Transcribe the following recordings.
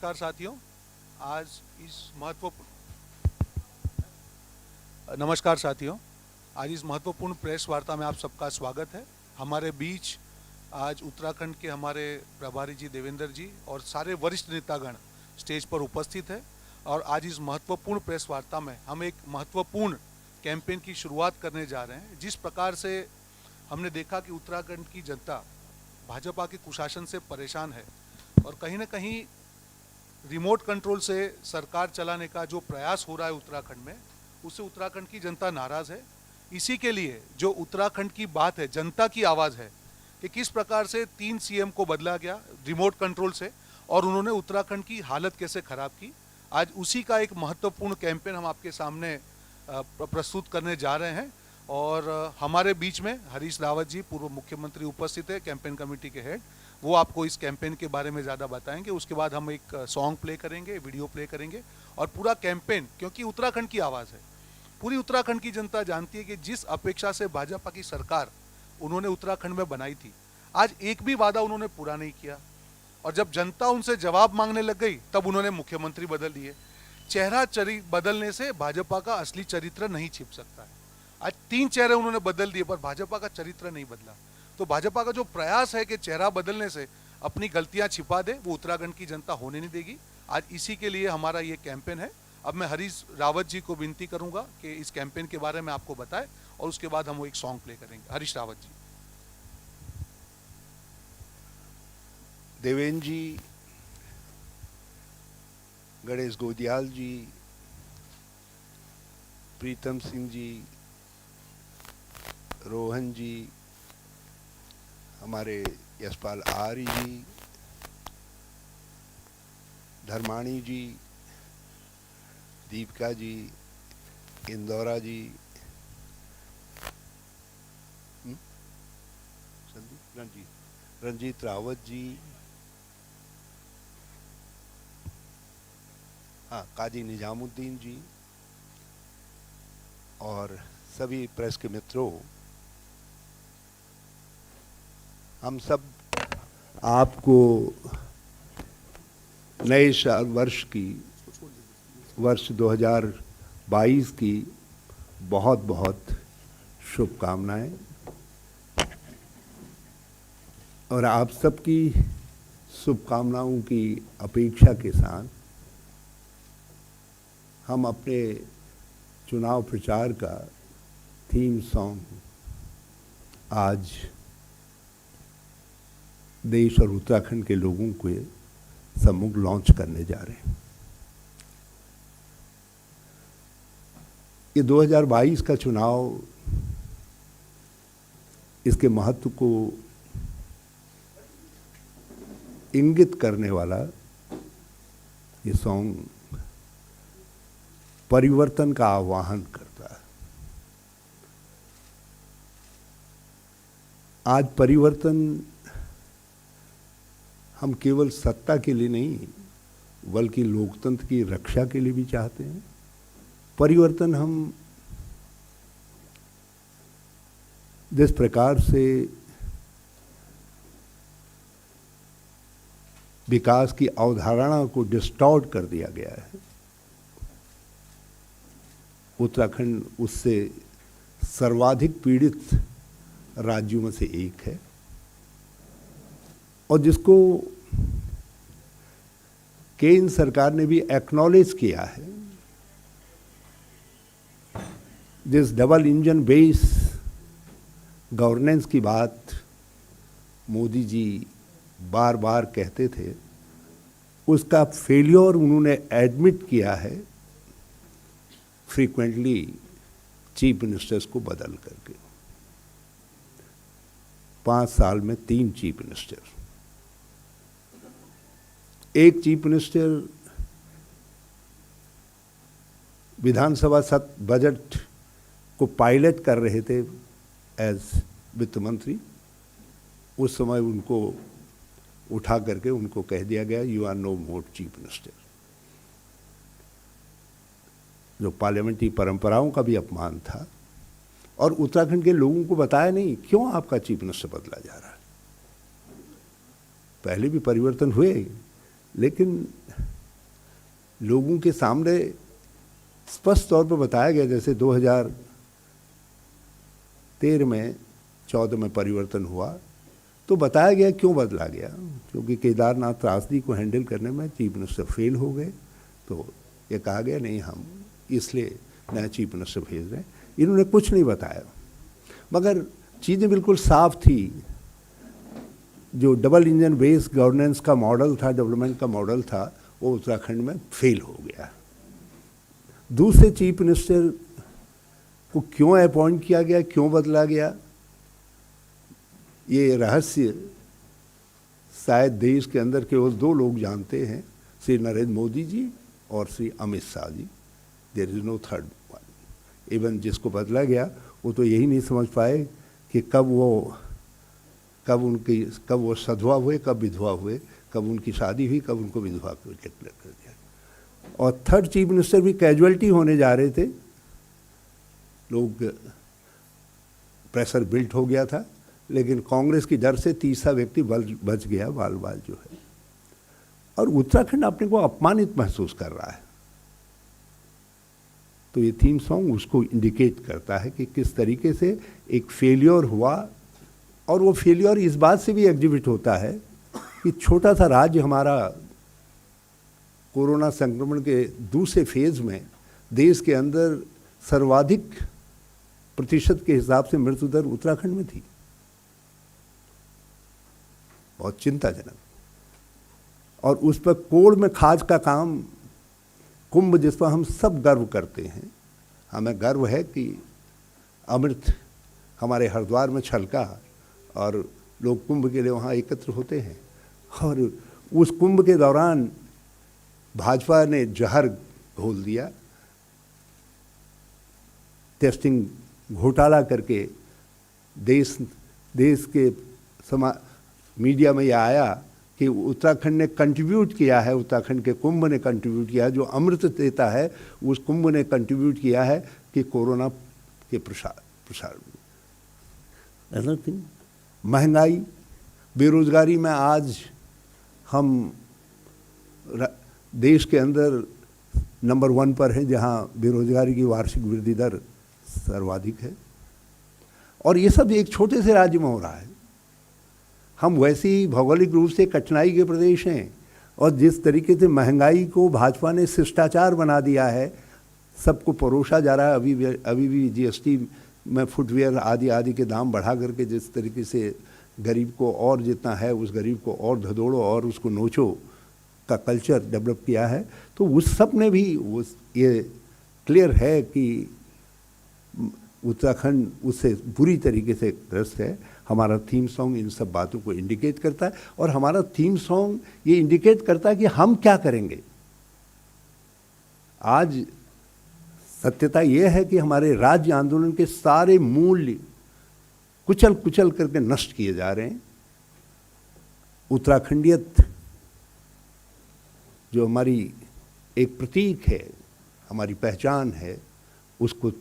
नमस्कार साथियों। आज इस नमस्कार साथियों। आज इस महत्वपूर्ण प्रेस वार्ता में आप सबका स्वागत है। हमारे बीच आज उत्तराखंड के हमारे प्रभारी जी देवेंद्र जी और सारे वरिष्ठ नेतागण स्टेज पर उपस्थित है। और आज इस महत्वपूर्ण प्रेस वार्ता में हम एक महत्वपूर्ण कैंपेन की शुरुआत करने जा रहे हैं। जिस प्रकार से हमने देखा कि उत्तराखंड की जनता भाजपा के कुशासन से परेशान है और कहीं ना कहीं रिमोट कंट्रोल से सरकार चलाने का जो प्रयास हो रहा है उत्तराखंड में, उससे उत्तराखंड की जनता नाराज़ है। इसी के लिए जो उत्तराखंड की बात है, जनता की आवाज़ है कि किस प्रकार से 3 सीएम को बदला गया रिमोट कंट्रोल से और उन्होंने उत्तराखंड की हालत कैसे ख़राब की। आज उसी का एक महत्वपूर्ण कैंपेन हम आपके सामने प्रस्तुत करने जा रहे हैं। और हमारे बीच में हरीश रावत जी पूर्व मुख्यमंत्री उपस्थित है, कैंपेन कमेटी के हेड। वो आपको इस कैंपेन के बारे में ज़्यादा बताएंगे। उसके बाद हम एक सॉन्ग प्ले करेंगे, वीडियो प्ले करेंगे और पूरा कैंपेन, क्योंकि उत्तराखंड की आवाज़ है, पूरी उत्तराखंड की जनता जानती है कि जिस अपेक्षा से भाजपा की सरकार उन्होंने उत्तराखंड में बनाई थी, आज एक भी वादा उन्होंने पूरा नहीं किया। और जब जनता उनसे जवाब मांगने लग गई तब उन्होंने मुख्यमंत्री बदल दिए। चेहरा बदलने से भाजपा का असली चरित्र नहीं छिप सकता है। आज 3 चेहरे उन्होंने बदल दिए पर भाजपा का चरित्र नहीं बदला। तो भाजपा का जो प्रयास है कि चेहरा बदलने से अपनी गलतियां छिपा दे, वो उत्तराखंड की जनता होने नहीं देगी। आज इसी के लिए हमारा ये कैंपेन है। अब मैं हरीश रावत जी को विनती करूंगा कि इस कैंपेन के बारे में आपको बताएं और उसके बाद हम वो एक सॉन्ग प्ले करेंगे। हरीश रावत जी। देवेंद्र जी, गणेश गोदियाल जी, प्रीतम सिंह जी, रोहन जी, हमारे यशपाल आर्य जी, धर्माणी जी, दीपिका जी, इंदौरा जी, रंजीत रावत जी, हाँ, काजी निजामुद्दीन जी और सभी प्रेस के मित्रों, हम सब आपको नए साल वर्ष 2022 की बहुत बहुत शुभकामनाएं। और आप सबकी शुभकामनाओं की अपेक्षा के साथ हम अपने चुनाव प्रचार का थीम सॉन्ग आज देश और उत्तराखंड के लोगों के सम्मुख लॉन्च करने जा रहे हैं। ये 2022 का चुनाव, इसके महत्व को इंगित करने वाला ये सॉन्ग परिवर्तन का आह्वान करता है। आज परिवर्तन हम केवल सत्ता के लिए नहीं बल्कि लोकतंत्र की रक्षा के लिए भी चाहते हैं। परिवर्तन हम जिस प्रकार से विकास की अवधारणा को डिस्टॉर्ट कर दिया गया है, उत्तराखंड उससे सर्वाधिक पीड़ित राज्यों में से एक है और जिसको केंद्र सरकार ने भी एक्नॉलेज किया है। जिस डबल इंजन बेस गवर्नेंस की बात मोदी जी बार बार कहते थे, उसका फेलियर उन्होंने एडमिट किया है फ्रीक्वेंटली चीफ मिनिस्टर्स को बदल करके। 5 साल में 3 चीफ मिनिस्टर, एक चीफ मिनिस्टर विधानसभा सत्र बजट को पायलट कर रहे थे एज वित्त मंत्री। उस समय उनको उठा करके उनको कह दिया गया you are no more chief minister, जो पार्लियामेंट्री परंपराओं का भी अपमान था। और उत्तराखंड के लोगों को बताया नहीं क्यों आपका चीफ मिनिस्टर बदला जा रहा है। पहले भी परिवर्तन हुए लेकिन लोगों के सामने स्पष्ट तौर पर बताया गया, जैसे 2013 में 14 में परिवर्तन हुआ तो बताया गया क्यों बदला गया, क्योंकि केदारनाथ त्रासदी को हैंडल करने में चीफ मिनिस्टर फेल हो गए। तो ये कहा गया नहीं, हम इसलिए नया चीफ मिनिस्टर भेज रहे हैं। इन्होंने कुछ नहीं बताया, मगर चीज़ें बिल्कुल साफ थी। जो डबल इंजन बेस्ड गवर्नेंस का मॉडल था, डेवलपमेंट का मॉडल था, वो उत्तराखंड में फेल हो गया। दूसरे चीफ मिनिस्टर को क्यों अपॉइंट किया गया, क्यों बदला गया, ये रहस्य शायद देश के अंदर केवल 2 लोग जानते हैं, श्री नरेंद्र मोदी जी और Shri Amit Shah ji. There is no third one. Even जिसको बदला गया वो तो यही नहीं समझ पाए कि कब वो सधवा हुए, कब विधवा हुए, कब उनकी शादी हुई, कब उनको विधवा को डिक्लेयर कर दिया। और थर्ड चीफ मिनिस्टर भी कैजुअलिटी होने जा रहे थे, लोग प्रेशर बिल्ट हो गया था, लेकिन कांग्रेस की डर से तीसरा व्यक्ति बच गया, बाल जो है। और उत्तराखंड अपने को अपमानित महसूस कर रहा है। तो ये थीम सॉन्ग उसको इंडिकेट करता है कि किस तरीके से एक फेलियर हुआ। और वो फेलियर इस बात से भी एग्जिबिट होता है कि छोटा सा राज्य हमारा कोरोना संक्रमण के दूसरे फेज में देश के अंदर सर्वाधिक प्रतिशत के हिसाब से मृत्यु दर उत्तराखंड में थी। बहुत चिंताजनक। और उस पर कोड़ में खाज का काम, कुंभ जिस पर हम सब गर्व करते हैं, हमें गर्व है कि अमृत हमारे हरिद्वार में छलका और लोग कुंभ के लिए वहाँ एकत्र होते हैं। और उस कुंभ के दौरान भाजपा ने जहर घोल दिया, टेस्टिंग घोटाला करके देश के मीडिया में यह आया कि उत्तराखंड ने कंट्रीब्यूट किया है, उत्तराखंड के कुंभ ने कंट्रीब्यूट किया है, जो अमृत देता है उस कुंभ ने कंट्रीब्यूट किया है कि कोरोना के प्रसार। अनदर थिंग, महंगाई, बेरोजगारी में आज हम देश के अंदर नंबर 1 पर हैं, जहाँ बेरोजगारी की वार्षिक वृद्धि दर सर्वाधिक है। और ये सब एक छोटे से राज्य में हो रहा है। हम वैसे ही भौगोलिक रूप से कठिनाई के प्रदेश हैं, और जिस तरीके से महंगाई को भाजपा ने शिष्टाचार बना दिया है, सबको परोसा जा रहा है। अभी भी जीएसटी में फुटवेयर आदि के दाम बढ़ा करके जिस तरीके से गरीब को और जितना है उस गरीब को और धदोड़ो और उसको नोचो का कल्चर डेवलप किया है, तो उस सब ने भी ये क्लियर है कि उत्तराखंड उससे बुरी तरीके से ग्रस्त है। हमारा थीम सॉन्ग इन सब बातों को इंडिकेट करता है, और हमारा थीम सॉन्ग ये इंडिकेट करता है कि हम क्या करेंगे। आज सत्यता ये है कि हमारे राज्य आंदोलन के सारे मूल्य कुचल करके नष्ट किए जा रहे हैं। उत्तराखंडियत जो हमारी एक प्रतीक है, हमारी पहचान है, उसको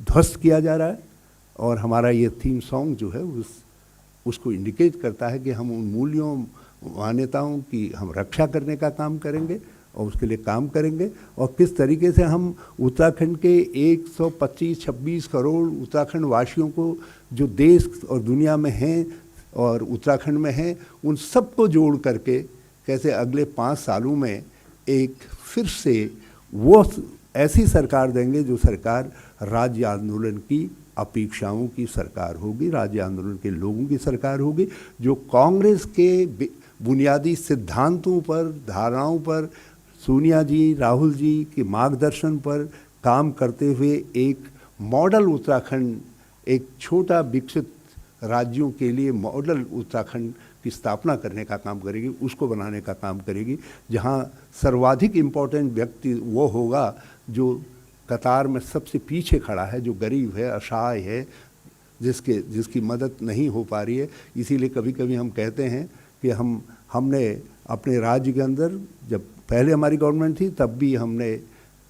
ध्वस्त किया जा रहा है। और हमारा ये थीम सॉन्ग जो है उसको इंडिकेट करता है कि हम उन मूल्यों, मान्यताओं की हम रक्षा करने का काम करेंगे और उसके लिए काम करेंगे। और किस तरीके से हम उत्तराखंड के 125-26 करोड़ उत्तराखंड वासियों को जो देश और दुनिया में हैं और उत्तराखंड में हैं, उन सबको जोड़ करके कैसे अगले 5 सालों में एक फिर से वो ऐसी सरकार देंगे जो सरकार राज्य आंदोलन की अपेक्षाओं की सरकार होगी, राज्य आंदोलन के लोगों की सरकार होगी, जो कांग्रेस के बुनियादी सिद्धांतों पर, धारणाओं पर, सोनिया जी, राहुल जी के मार्गदर्शन पर काम करते हुए एक मॉडल उत्तराखंड, एक छोटा विकसित राज्यों के लिए मॉडल उत्तराखंड की स्थापना करने का काम करेगी, उसको बनाने का काम करेगी, जहां सर्वाधिक इम्पोर्टेंट व्यक्ति वो होगा जो कतार में सबसे पीछे खड़ा है, जो गरीब है, असहाय है, जिसकी मदद नहीं हो पा रही है। इसीलिए कभी कभी हम कहते हैं कि हमने अपने राज्य के अंदर, जब पहले हमारी गवर्नमेंट थी तब भी हमने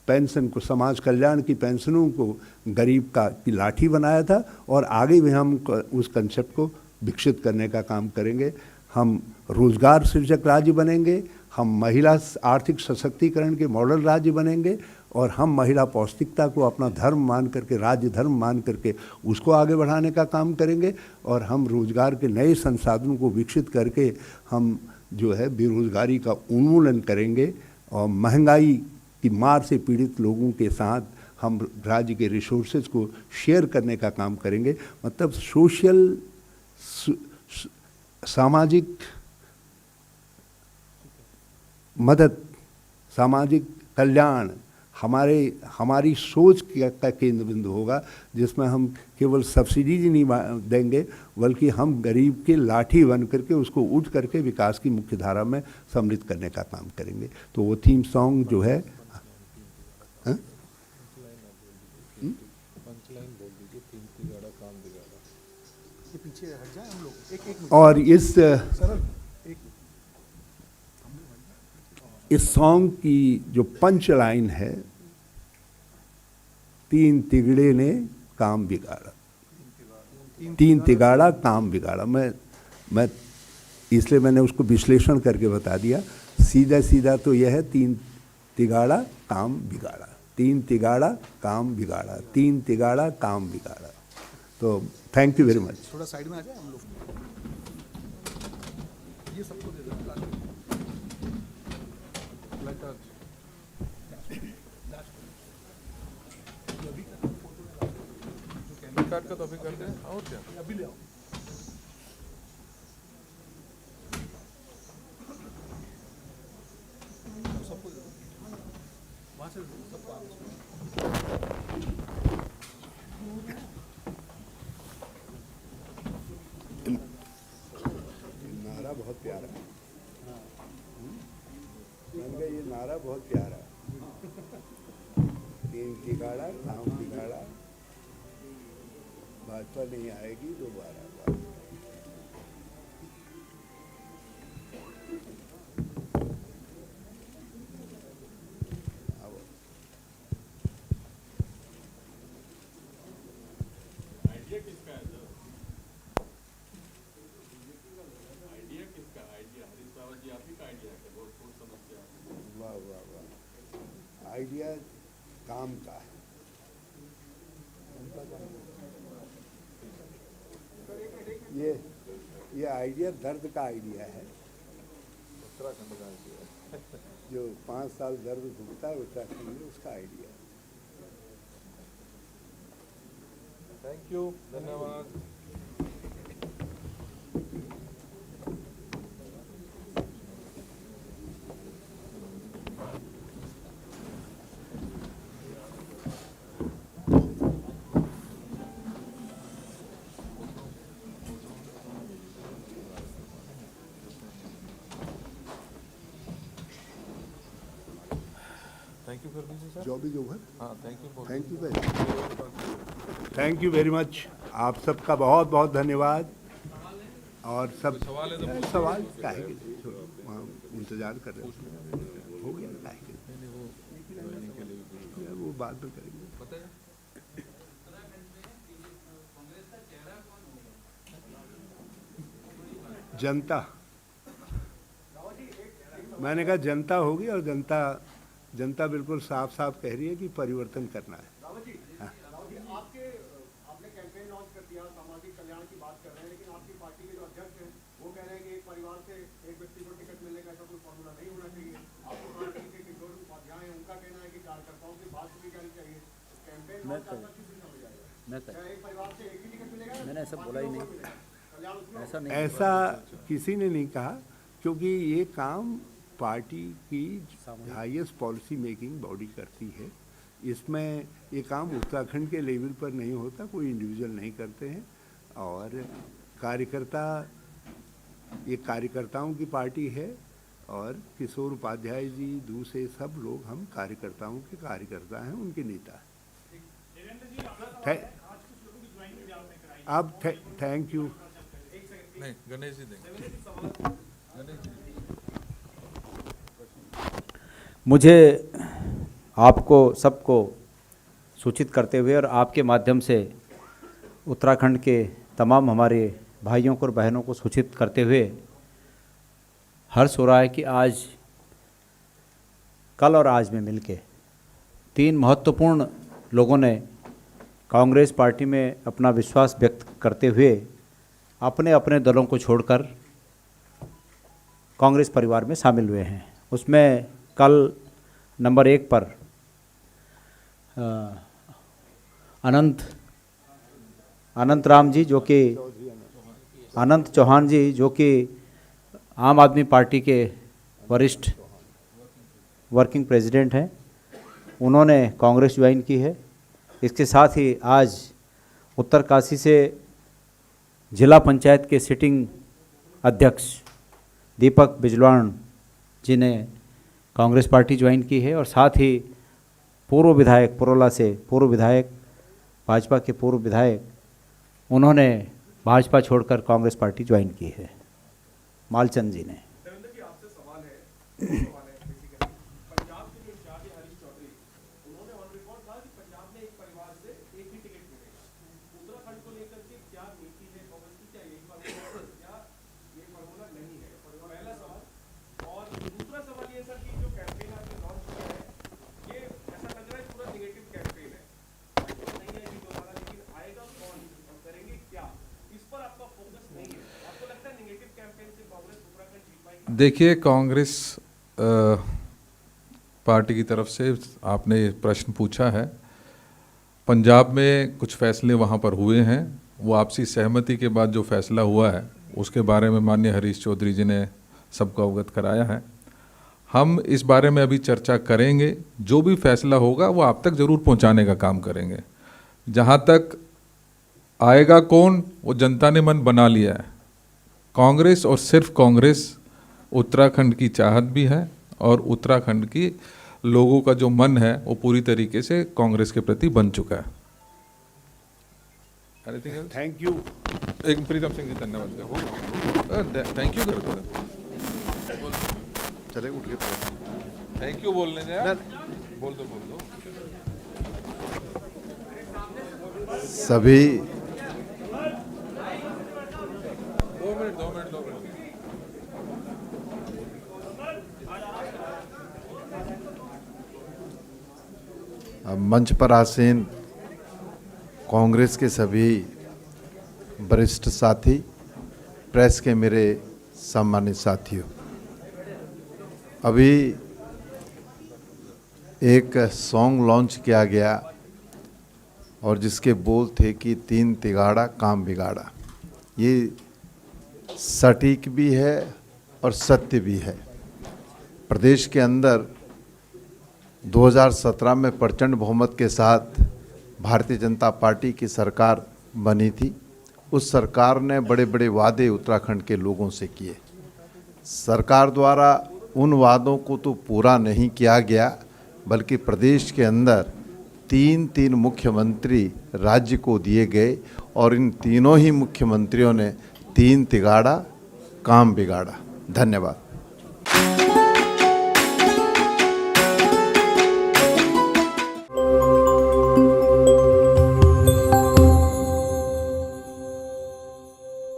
पेंशन को, समाज कल्याण की पेंशनों को गरीब की लाठी बनाया था, और आगे भी हम उस कंसेप्ट को विकसित करने का काम करेंगे। हम रोजगार सृजक राज्य बनेंगे, हम महिला आर्थिक सशक्तिकरण के मॉडल राज्य बनेंगे, और हम महिला पौष्टिकता को अपना धर्म मान करके, राज्य धर्म मान करके उसको आगे बढ़ाने का काम करेंगे, और हम रोजगार के नए संसाधनों को विकसित करके हम जो है बेरोजगारी का उन्मूलन करेंगे, और महंगाई की मार से पीड़ित लोगों के साथ हम राज्य के रिसोर्सेज को शेयर करने का काम करेंगे। मतलब सोशल, सामाजिक मदद, सामाजिक कल्याण हमारी सोच का केंद्र बिंदु होगा, जिसमें हम केवल सब्सिडीज नहीं देंगे, बल्कि हम गरीब के लाठी बन करके उसको उठ करके विकास की मुख्य धारा में सम्मिलित करने का काम करेंगे। तो वो थीम सॉन्ग जो है, और इस सॉन्ग की जो पंच लाइन है, तीन तिगड़े ने काम बिगाड़ा, तीन तिगाड़ा काम बिगाड़ा, मैं इसलिए मैंने उसको विश्लेषण करके बता दिया। सीधा सीधा तो यह है, तीन तिगाड़ा काम बिगाड़ा, तीन तिगाड़ा काम बिगाड़ा, तीन तिगाड़ा काम बिगाड़ा। तो थैंक यू वेरी मच। थोड़ा साइड में आ जाए हम लोग, ये सबको दे दो। कार्ड का तो अभी कर दें, और क्या अभी ले आओ। सबको दे दो, वहाँ से सबको नारा बहुत प्यारा है, मैंने कहा ये नारा बहुत प्यारा है, तीन तिगाड़ा काम बिगाड़ा, भाजपा नहीं आएगी दोबारा। आइडिया किसका है सर? आइडिया किसका? आइडिया हरीश रावत जी आप ही का आइडिया है? बहुत सोच समझ के आप। वाह वाह वाह, आइडिया काम का है। ये आइडिया दर्द का आइडिया है, उत्तराखंड का आइडिया है। जो 5 साल दर्द भुगता है उत्तराखंड में, उसका आइडिया है। थैंक यू, धन्यवाद। थैंक यू कर दीजिए सर। Job is over. हाँ thank you. Thank you thank you very much. आप सबका बहुत बहुत धन्यवाद। और सब सवाल है तो सवाल काहे के वहाँ इंतजार कर रहे हैं, हो गया काहे के, वो बाद में करेंगे। पता है जनता, मैंने कहा जनता होगी, और जनता बिल्कुल साफ साफ कह रही है कि परिवर्तन करना है। हाँ। आपने कैंपेन लॉन्च कर दिया, सामाजिक कल्याण की बात कर रहे हैं, लेकिन आपकी पार्टी के जो अध्यक्ष हैं वो कह रहे हैं कि एक परिवार से एक व्यक्ति को टिकट मिलने का ऐसा कोई फॉर्मूला नहीं होना चाहिए। आपकी पार्टी के किशोर उपाध्याय हैं, उनका कहना है कि कार्यकर्ताओं की बात भी करनी चाहिए। कैंपेन लॉन्च आपका किस दिन हो जाएगा? क्या एक परिवार से एक ही टिकट मिलेगा? मैंने ऐसा बोला ही नहीं, ऐसा किसी ने नहीं कहा, क्योंकि ये काम पार्टी की हाईएस्ट पॉलिसी मेकिंग बॉडी करती है। इसमें ये काम उत्तराखंड के लेवल पर नहीं होता, कोई इंडिविजुअल नहीं करते हैं, और ये कार्यकर्ताओं की पार्टी है, और किशोर उपाध्याय जी दूसरे सब लोग हम कार्यकर्ताओं के कार्यकर्ता हैं, उनके नेता हैं। अब थैंक यू। नहीं, गणेश जी देंगे। गणेश जी मुझे आपको सबको सूचित करते हुए और आपके माध्यम से उत्तराखंड के तमाम हमारे भाइयों को और बहनों को सूचित करते हुए हर्ष हो रहा है कि आज कल और आज में मिलके 3 महत्वपूर्ण लोगों ने कांग्रेस पार्टी में अपना विश्वास व्यक्त करते हुए अपने अपने दलों को छोड़कर कांग्रेस परिवार में शामिल हुए हैं। उसमें कल नंबर 1 पर अनंत राम जी जो कि अनंत चौहान जी जो कि आम आदमी पार्टी के वरिष्ठ वर्किंग प्रेसिडेंट हैं, उन्होंने कांग्रेस ज्वाइन की है। इसके साथ ही आज उत्तरकाशी से जिला पंचायत के सिटिंग अध्यक्ष दीपक बिजलान जी ने कांग्रेस पार्टी ज्वाइन की है और साथ ही पूर्व विधायक पुरोला से पूर्व विधायक भाजपा के पूर्व विधायक उन्होंने भाजपा छोड़कर कांग्रेस पार्टी ज्वाइन की है। मालचंद जी ने। देवेंद्र जी, आपसे सवाल है बेसिकली पंजाब के जो इंचार्ज है हरीश चौधरी, उन्होंने ऑन रिकॉर्ड कहा कि पंजाब में एक परिवार से एक ही टिकट मिलेगा। उत्तराखंड को लेकर के क्या नीति है कांग्रेस की, क्या यही फार्मूला या ये फार्मूला नहीं है? पहला सवाल। और दूसरा सवाल ये सर कि जो कैंपेन आपने लॉन्च किया है, ये ऐसा लग रहा है पूरा नेगेटिव कैंपेन है, नहीं आएगी दोबारा, लेकिन आएगा कौन और करेंगे क्या, इस पर आपका फोकस नहीं है। आपको लगता है नेगेटिव कैंपेन से कांग्रेस उत्तराखंड जीत पाएगी? देखिए, कांग्रेस पार्टी की तरफ से आपने ये प्रश्न पूछा है। पंजाब में कुछ फैसले वहाँ पर हुए हैं, वो आपसी सहमति के बाद जो फैसला हुआ है उसके बारे में माननीय हरीश चौधरी जी ने सबको अवगत कराया है। हम इस बारे में अभी चर्चा करेंगे, जो भी फैसला होगा वो आप तक ज़रूर पहुँचाने का काम करेंगे। जहाँ तक आएगा कौन, वो जनता ने मन बना लिया है। कांग्रेस और सिर्फ कांग्रेस उत्तराखंड की चाहत भी है और उत्तराखंड की लोगों का जो मन है वो पूरी तरीके से कांग्रेस के प्रति बन चुका है। Thank you. एक प्रीतम सिंह जी धन्यवाद। थैंक यू कर चले उठ के थैंक यू बोलने दे यार। बोल दो सभी 2 मिनट। मंच पर आसीन कांग्रेस के सभी वरिष्ठ साथी, प्रेस के मेरे सम्मानित साथियों, अभी एक सॉन्ग लॉन्च किया गया और जिसके बोल थे कि 3 तिगाड़ा काम बिगाड़ा। ये सटीक भी है और सत्य भी है। प्रदेश के अंदर 2017 में प्रचंड बहुमत के साथ भारतीय जनता पार्टी की सरकार बनी थी। उस सरकार ने बड़े बड़े वादे उत्तराखंड के लोगों से किए। सरकार द्वारा उन वादों को तो पूरा नहीं किया गया, बल्कि प्रदेश के अंदर 3 मुख्यमंत्री राज्य को दिए गए और इन तीनों ही मुख्यमंत्रियों ने 3 तिगाड़ा काम बिगाड़ा। धन्यवाद।